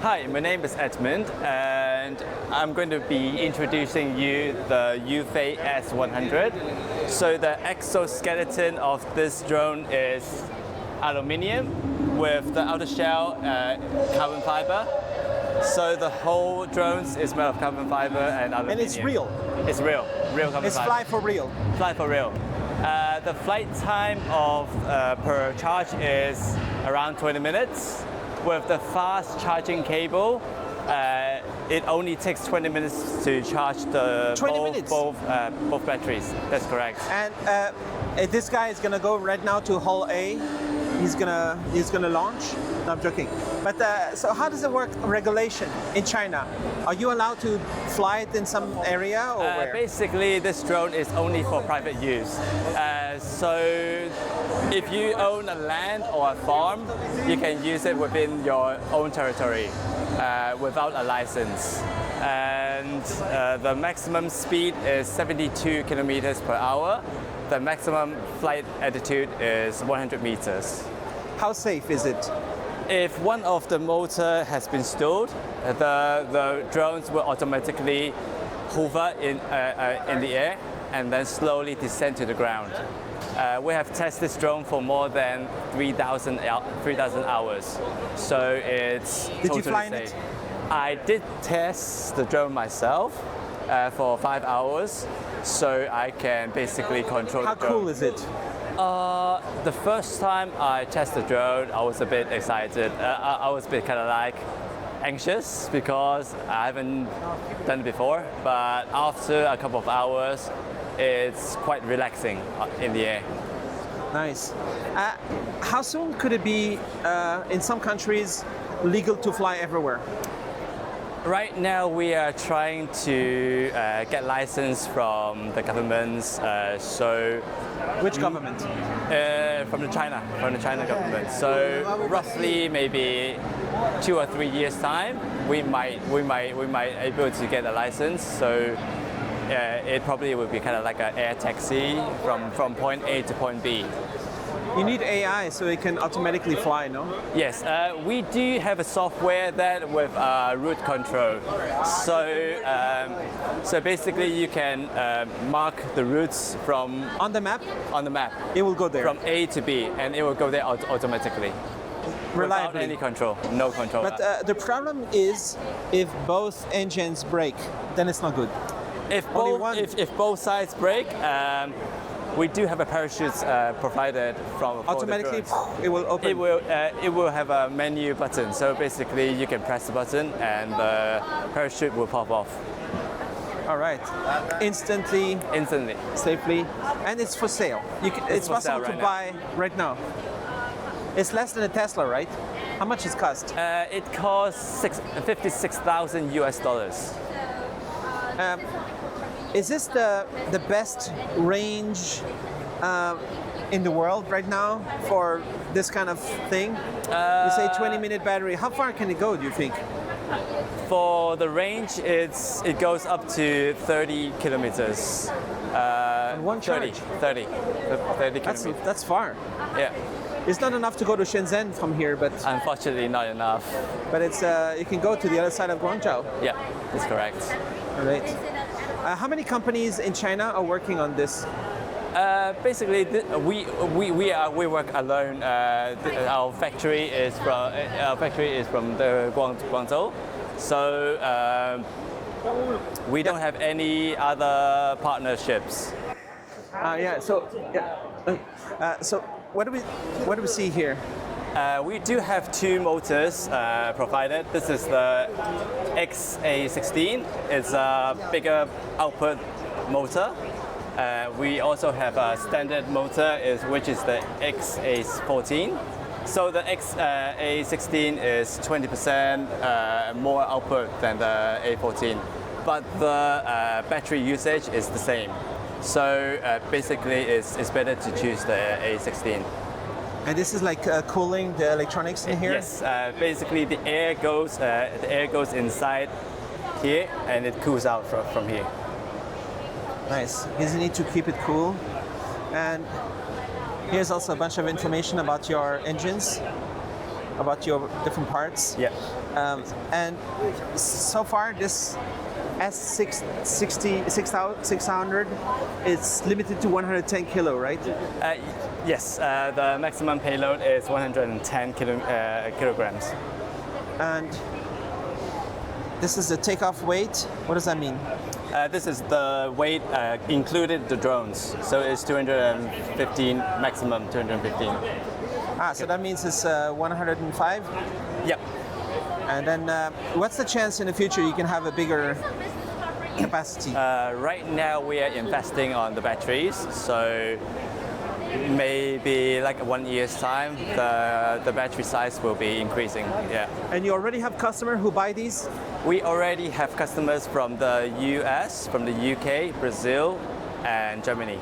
Hi, my name is Edmund, and I'm going to be introducing you the Yufei S100. So the exoskeleton of this drone is aluminium with the outer shell carbon fiber. So the whole drone is made of carbon fiber and aluminium. And it's real? It's real carbon it's fiber. Fly for real? Fly for real. The flight time of per charge is around 20 minutes. With the fast charging cable, it only takes 20 minutes to charge the both batteries. That's correct. And this guy is gonna go right now to Hull A. He's gonna launch. No, I'm joking. But so how does it work? Regulation in China? Are you allowed to fly it in some area or where? Basically, this drone is only for private use. So if you own a land or a farm, you can use it within your own territory without a license. And the maximum speed is 72 kilometers per hour. The maximum flight altitude is 100 meters. How safe is it? If one of the motor has been stalled, the drones will automatically hover in the air and then slowly descend to the ground. We have tested this drone for more than 3,000 hours, so it's totally safe. Did you fly in it? I did test the drone myself for 5 hours, so I can basically control the drone. How cool is it? The first time I tested the drone, I was a bit excited. I was a bit kind of like anxious because I haven't done it before. But after a couple of hours, it's quite relaxing in the air. Nice. How soon could it be, in some countries, legal to fly everywhere? Right now, we are trying to get license from the governments. Which government? From the China government. So roughly maybe 2 or 3 years time, we might able to get a license. So it probably would be kind of like an air taxi from point A to point B. You need AI so it can automatically fly, no? Yes, we do have a software that with route control. So basically you can mark the routes from on the map. On the map, it will go there from A to B, and it will go there automatically. Reliably. Without any control, no control. But the problem is if both engines break, then it's not good. If both sides break. We do have a parachute provided from automatically. It will open. It will have a menu button. So basically, you can press the button and the parachute will pop off. All right. Instantly. Safely, and it's for sale. It's possible to buy right now. It's less than a Tesla, right? How much it cost? It costs $56,000 US. Is this the best range in the world right now for this kind of thing? You say 20-minute battery. How far can it go, do you think? For the range, it goes up to 30 kilometers. One charge? 30 kilometers. That's far. Yeah. It's not enough to go to Shenzhen from here, but... Unfortunately, not enough. But it's you can go to the other side of Guangzhou. Yeah, that's correct. All right. How many companies in China are working on this? Basically, we work alone. Our factory is from the Guangzhou, so we don't have any other partnerships. So what do we see here? We do have 2 motors provided. This is the XA16. It's a bigger output motor. We also have a standard motor, which is the XA14. So the XA16 is 20% more output than the A14, but the battery usage is the same. So basically, it's better to choose the A16. And this is like cooling the electronics in here? Yes, basically the air goes inside here and it cools out from here. Nice. You need to keep it cool. And here's also a bunch of information about your engines. about your different parts. Yeah. And so far, this S600 is limited to 110 kilo, right? Yes, the maximum payload is 110 kilograms. And this is the takeoff weight. What does that mean? This is the weight included the drones, so it's 215 maximum 215. So that means it's 105. Yep. And then what's the chance in the future you can have a bigger capacity? Right now we are investing on the batteries, so maybe like 1 year's time, the battery size will be increasing. Yeah. And you already have customers who buy these? We already have customers from the US, from the UK, Brazil, and Germany.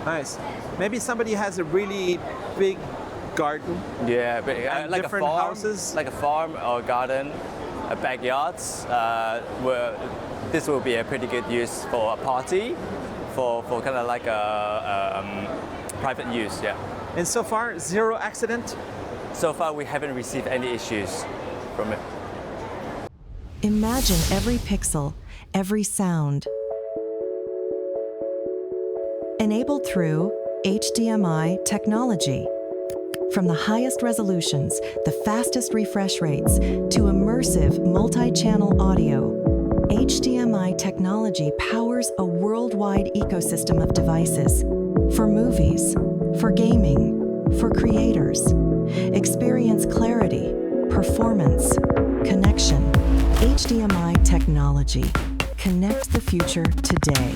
Nice. Maybe somebody has a really big garden. Yeah, but, like different a farm, houses. like a farm or garden, backyards. Where this will be a pretty good use for a party, for kind of like a private use. Yeah. And so far, zero accident? So far, we haven't received any issues from it. Imagine every pixel, every sound. Enabled through HDMI technology. From the highest resolutions, the fastest refresh rates, to immersive multi-channel audio, HDMI technology powers a worldwide ecosystem of devices for movies, for gaming, for creators. Experience clarity, performance, connection. HDMI technology. Connect the future today.